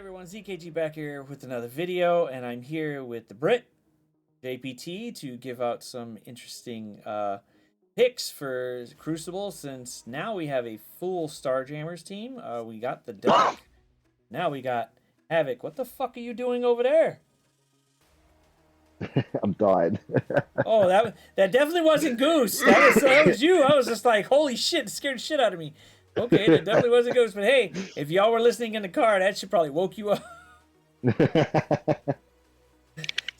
Everyone, ZKG back here with another video, and I'm here with the Brit, JPT, to give out some interesting picks for Crucible, since now we have a full Starjammers team. We got the Duck. Now we got Havoc. What the fuck are you doing over there? I'm dying. Oh, that definitely wasn't Goose. That was you. I was just like, holy shit, it scared the shit out of me. Okay, that definitely wasn't Goose. But hey, if y'all were listening in the car, that should probably woke you up.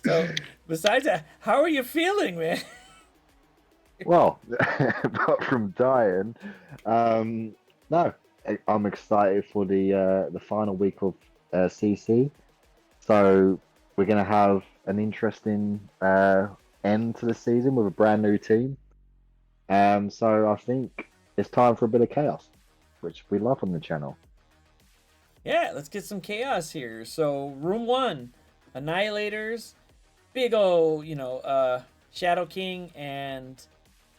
So, besides that, how are you feeling, man? Well, apart from dying, no, I'm excited for the final week of CC. So we're gonna have an interesting end to the season with a brand new team. So I think it's time for a bit of chaos, which we love on the channel. Yeah, let's get some chaos here. So, room one, Annihilators, big ol', Shadow King and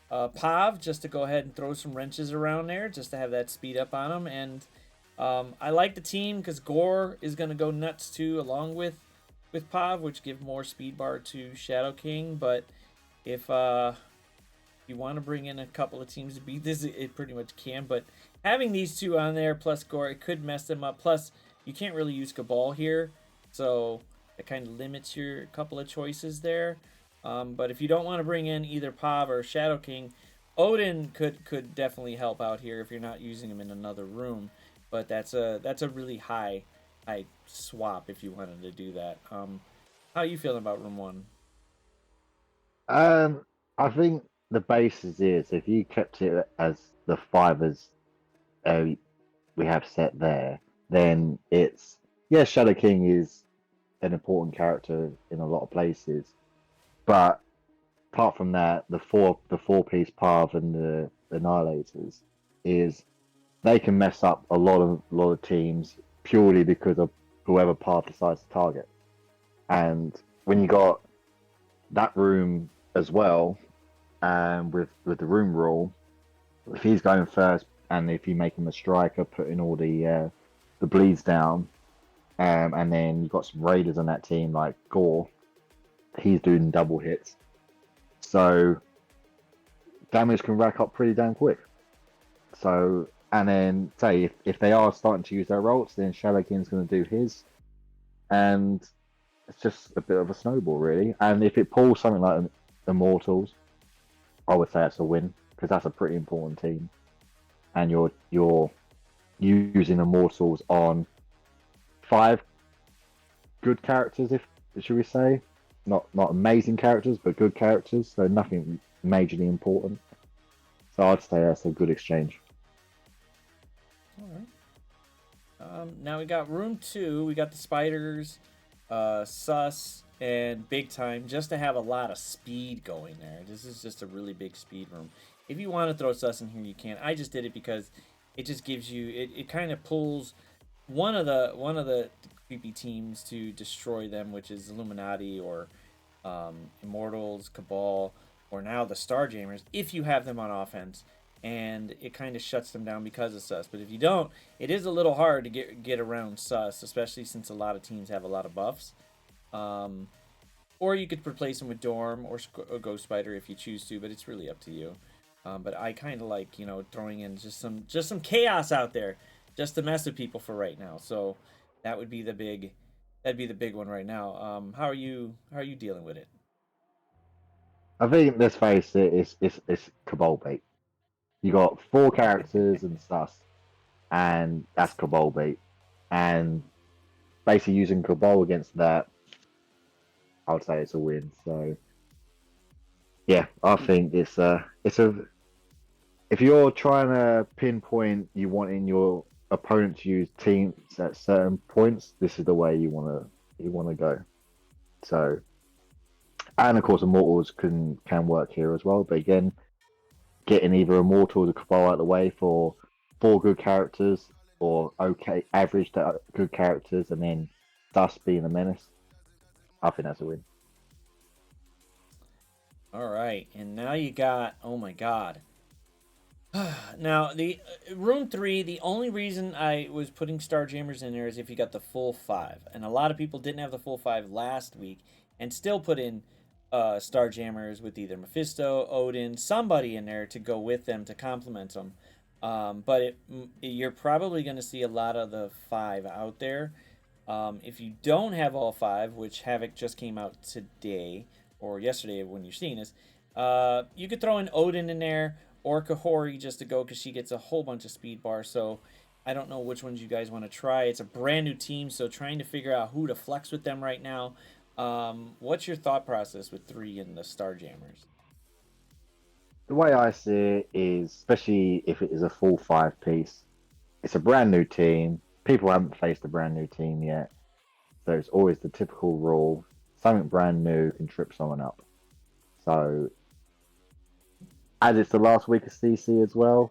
Pav, just to go ahead and throw some wrenches around there, just to have that speed up on them. And I like the team because Gore is going to go nuts too, along with Pav, which give more speed bar to Shadow King. But if you want to bring in a couple of teams to beat this, it pretty much can. But having these two on there plus Gore, it could mess them up. Plus, you can't really use Cabal here, so it kind of limits your couple of choices there. But if you don't want to bring in either Pav or Shadow King, Odin could definitely help out here if you're not using him in another room. But that's a really high swap if you wanted to do that. How are you feeling about room one? I think the basis is if you kept it as the fivers uh, we have set there, then it's yeah, Shadow King is an important character in a lot of places, but apart from that, the four piece path and the annihilators is they can mess up a lot of teams purely because of whoever path decides to target. And when you got that room as well, with the room rule, if he's going first and if you make him a striker, putting all the bleeds down, and then you've got some raiders on that team like Gore, he's doing double hits. So damage can rack up pretty damn quick. So, and then say if they are starting to use their rolls, then Shadow King's going to do his, and it's just a bit of a snowball really. And if it pulls something like Immortals, I would say that's a win because that's a pretty important team, and you're using Immortals on five good characters, if should we say, not amazing characters, but good characters, so nothing majorly important. So I'd say that's a good exchange. All right. Now we got room two. We got the spiders, sus, and big time, just to have a lot of speed going there. This is just a really big speed room. If you want to throw sus in here, you can. I just did it because it just gives you it kind of pulls one of the creepy teams to destroy them, which is Illuminati or Immortals, Cabal, or now the Starjammers, if you have them on offense. And it kind of shuts them down because of sus. But if you don't, it is a little hard to get around sus, especially since a lot of teams have a lot of buffs. Or you could replace them with Dorm or Ghost Spider if you choose to, but it's really up to you. But I kind of like throwing in just some chaos out there, just to mess with people for right now. So that would be the big one right now. How are you dealing with it? I think let's face it, it's Cabal bait. You got four characters and stuff, and that's Cabal bait. And basically using Cabal against that, I would say it's a win. So yeah, I think it's a if you're trying to pinpoint you want in your opponent to use teams at certain points, this is the way you wanna go. So and of course Immortals can work here as well. But again, getting either Immortals or Cabal out of the way for four good characters or okay average to good characters, and then Dust being a menace, I think that's a win. All right, and now you got, oh my god. Now, the room 3, the only reason I was putting Starjammers in there is if you got the full 5. And a lot of people didn't have the full 5 last week and still put in Starjammers with either Mephisto, Odin, somebody in there to go with them to complement them. You're probably going to see a lot of the 5 out there. If you don't have all 5, which Havoc just came out today or yesterday when you're seeing this, you could throw in Odin in there or Kahori just to go because she gets a whole bunch of speed bars. So I don't know which ones you guys want to try. It's a brand new team, so trying to figure out who to flex with them right now. What's your thought process with 3 in the Starjammers? The way I see it is, especially if it is a full 5 piece, it's a brand new team. People haven't faced a brand new team yet. So it's always the typical rule something brand new can trip someone up. So, as it's the last week of CC as well,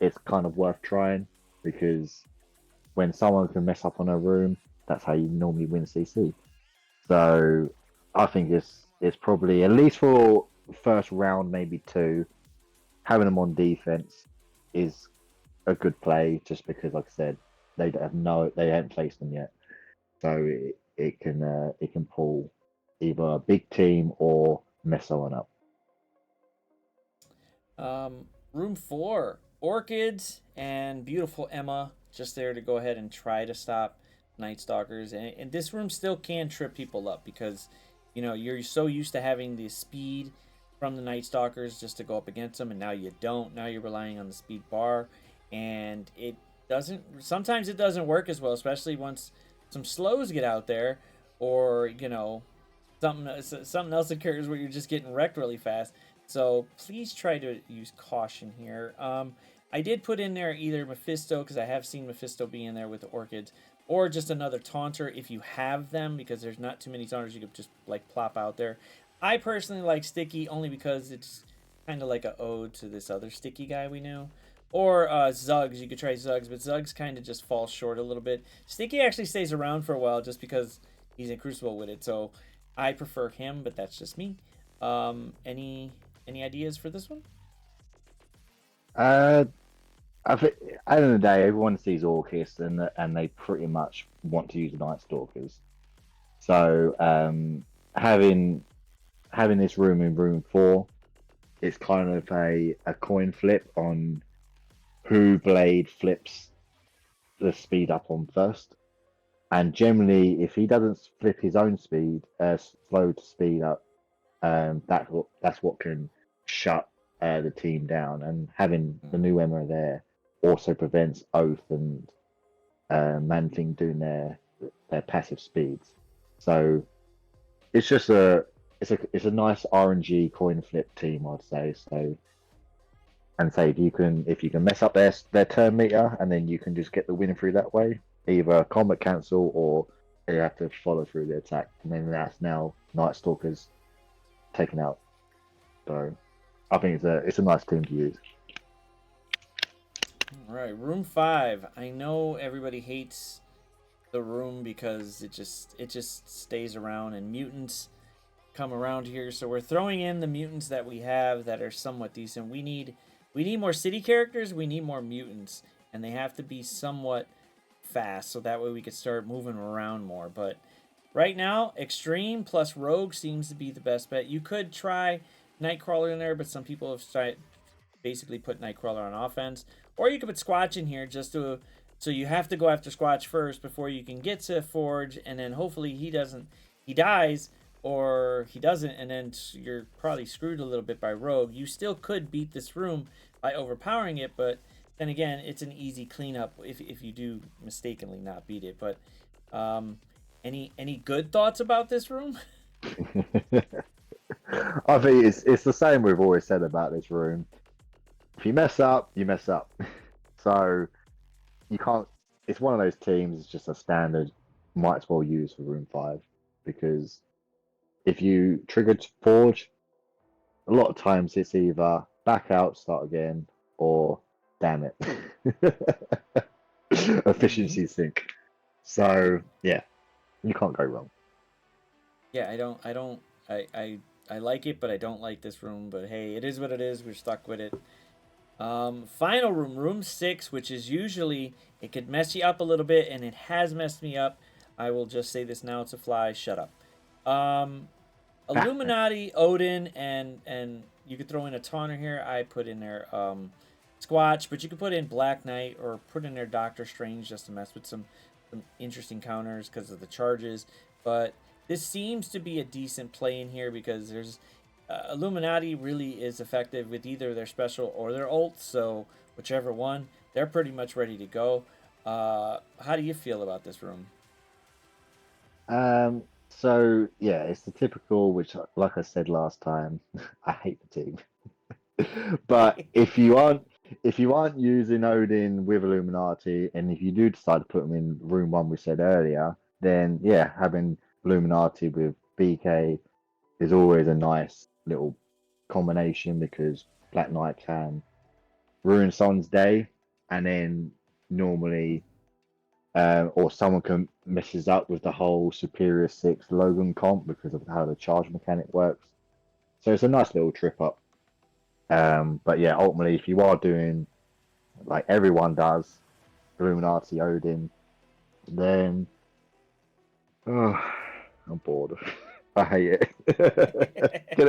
it's kind of worth trying because when someone can mess up on a room, that's how you normally win CC. So, I think it's probably at least for first round, maybe two, having them on defense is a good play just because, like I said, they haven't faced them yet, so it can pull either a big team or mess someone up. Room 4, Orchids and beautiful Emma just there to go ahead and try to stop Night Stalkers. And this room still can trip people up because, you're so used to having the speed from the Night Stalkers just to go up against them, and now you don't. Now you're relying on the speed bar, and sometimes it doesn't work as well, especially once some slows get out there or, something else occurs where you're just getting wrecked really fast. So please try to use caution here. I did put in there either Mephisto, because I have seen Mephisto be in there with the Orchids, or just another Taunter if you have them, because there's not too many Taunters you could just like plop out there. I personally like Sticky only because it's kind of like a ode to this other Sticky guy we knew. Or Zuggs, you could try Zuggs, but Zuggs kind of just falls short a little bit. Sticky actually stays around for a while just because he's in Crucible with it, so I prefer him, but that's just me. Any ideas for this one? Uh, I think at the end of the day, everyone sees Orcus and they pretty much want to use Night Stalkers. So having having this room in room 4, it's kind of a coin flip on who Blade flips the speed up on first. And generally, if he doesn't flip his own speed, slow to speed up, that's what can shut the team down. And having the new Emma there also prevents Oath and Man-Thing doing their passive speeds. So it's just a nice RNG coin flip team, I'd say. So and say if you can mess up their turn meter and then you can just get the win through that way, either combat cancel or they have to follow through the attack, and then that's now Night Stalkers taken out. So I think it's a nice team to use. All right, room 5. I know everybody hates the room because it just stays around and mutants come around here. So we're throwing in the mutants that we have that are somewhat decent. We need more city characters. We need more mutants, and they have to be somewhat fast, so that way we could start moving around more. But right now, Extreme plus Rogue seems to be the best bet. You could try Nightcrawler in there, but some people have basically put Nightcrawler on offense. Or you could put Squatch in here just to so you have to go after Squatch first before you can get to Forge, and then hopefully he dies or he doesn't, and then you're probably screwed a little bit by Rogue. You still could beat this room by overpowering it, but then again, it's an easy cleanup if you do mistakenly not beat it. But any good thoughts about this room? I think it's the same we've always said about this room. If you mess up, you mess up. So you can't. It's one of those teams. It's just a standard. Might as well use for room 5 because if you trigger Forge, a lot of times it's either back out, start again, or damn it, efficiency sink. So yeah, you can't go wrong. Yeah, I like it, but I don't like this room. But hey, it is what it is. We're stuck with it. Final room, room 6, which is usually, it could mess you up a little bit, and it has messed me up. I will just say this now, it's a fly. Shut up. Illuminati, Odin, and you could throw in a Taunter here. I put in there Squatch, but you could put in Black Knight or put in there Doctor Strange just to mess with some interesting counters because of the charges. But this seems to be a decent play in here because there's Illuminati really is effective with either their special or their ult, so whichever one, they're pretty much ready to go. How do you feel about this room? So yeah, it's the typical, which, like I said last time, I hate the team. But if you aren't using Odin with Illuminati, and if you do decide to put them in room one we said earlier, then yeah, having Illuminati with BK is always a nice little combination because Black Knight can ruin someone's day, and then normally, or someone can messes up with the whole Superior Six Logan comp because of how the charge mechanic works. So it's a nice little trip up. But yeah, ultimately, if you are doing like everyone does, Illuminati Odin, then oh, I'm bored. I hate it. Get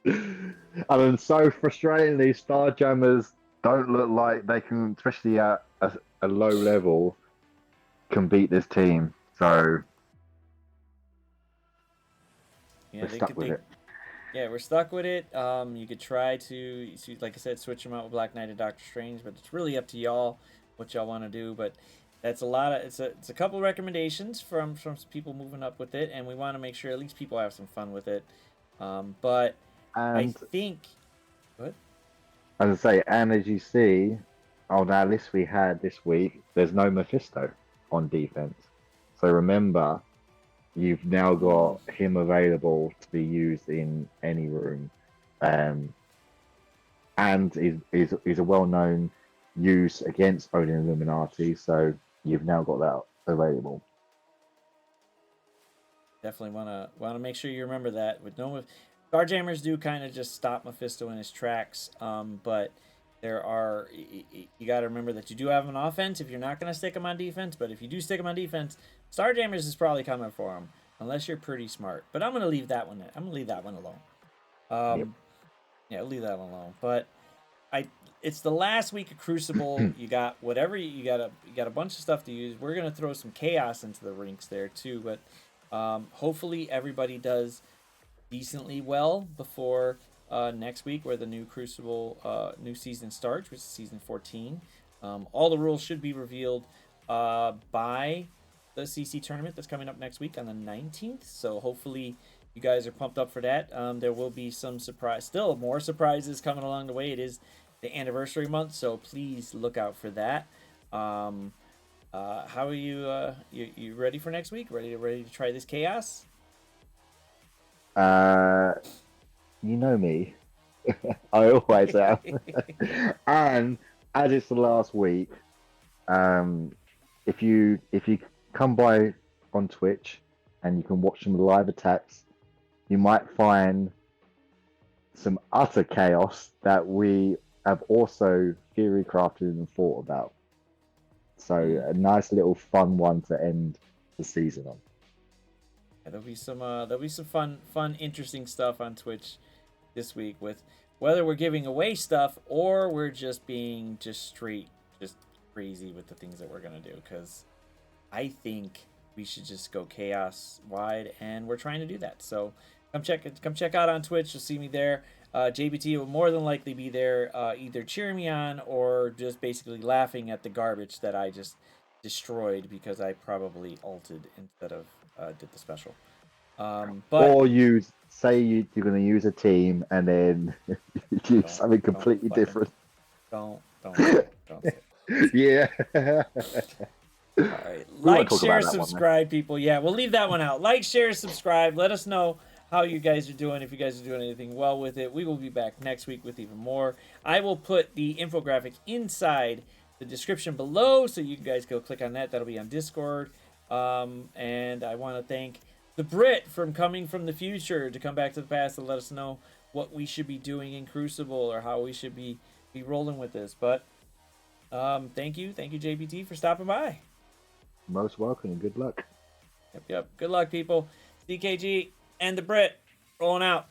And then so frustratingly, Starjammers don't look like they can, especially at a low level, can beat this team. So Yeah, we're they stuck could. with They it. Yeah, we're stuck with it. You could try to, like I said, switch them out with Black Knight and Doctor Strange, but it's really up to y'all what y'all want to do. But that's a lot of it's a couple recommendations from some people moving up with it, and we want to make sure at least people have some fun with it. But I And think what? as I say, and as you see on our list we had this week, there's no Mephisto on defense. So remember, you've now Mm, got him available to be used in any room. Um, and is a well-known use against Odin Illuminati, so you've now got that available. definitely wanna make sure you remember that. With no, Starjammers do kind of just stop Mephisto in his tracks. But there are you got to remember that you do have an offense if you're not gonna stick him on defense. But if you do stick him on defense, Starjammers is probably coming for him unless you're pretty smart. But I'm gonna leave that one. I'm gonna leave that one alone. Yep. Yeah, I'll leave that one alone. But I it's the last week of Crucible. You got whatever you got a bunch of stuff to use. We're gonna throw some chaos into the rinks there too, but hopefully everybody does decently well before next week, where the new Crucible new season starts, which is season 14. All the rules should be revealed by the CC tournament that's coming up next week on the 19th. So hopefully you guys are pumped up for that. There will be some still more surprises coming along the way. It is the anniversary month, so please look out for that. How are you? You ready for next week? Ready to try this chaos? Uh, you know me. I always am. And as it's the last week, um, if you come by on Twitch and you can watch some live attacks, you might find some utter chaos that we have also theory crafted and thought about. So Hmm. a nice little fun one to end the season on. Yeah, there'll be some fun, interesting stuff on Twitch this week with whether we're giving away stuff or we're just being just crazy with the things that we're gonna do. Because I think we should just go chaos wide, and we're trying to do that. So come check out on Twitch. You'll see me there. JBT will more than likely be there, either cheering me on or just basically laughing at the garbage that I just destroyed because I probably ulted instead of did the special. But Or use say you're going to use a team and then use don't something don't completely fucking different. don't say it. Don't say it. Yeah. All right. We won't Like, talk share, about that one then. subscribe, people. Yeah, we'll leave that one out. Like, share, subscribe. Let us know how you guys are doing. If you guys are doing anything well with it, we will be back next week with even more. I will put the infographic inside the description below, so you guys go click on that. That'll be on Discord. And I want to thank the Brit from coming from the future to come back to the past and let us know what we should be doing in Crucible or how we should be be rolling with this. But thank you JPT for stopping by. Most welcome and good luck. Yep. Good luck, people. DKG and the Brit rolling out.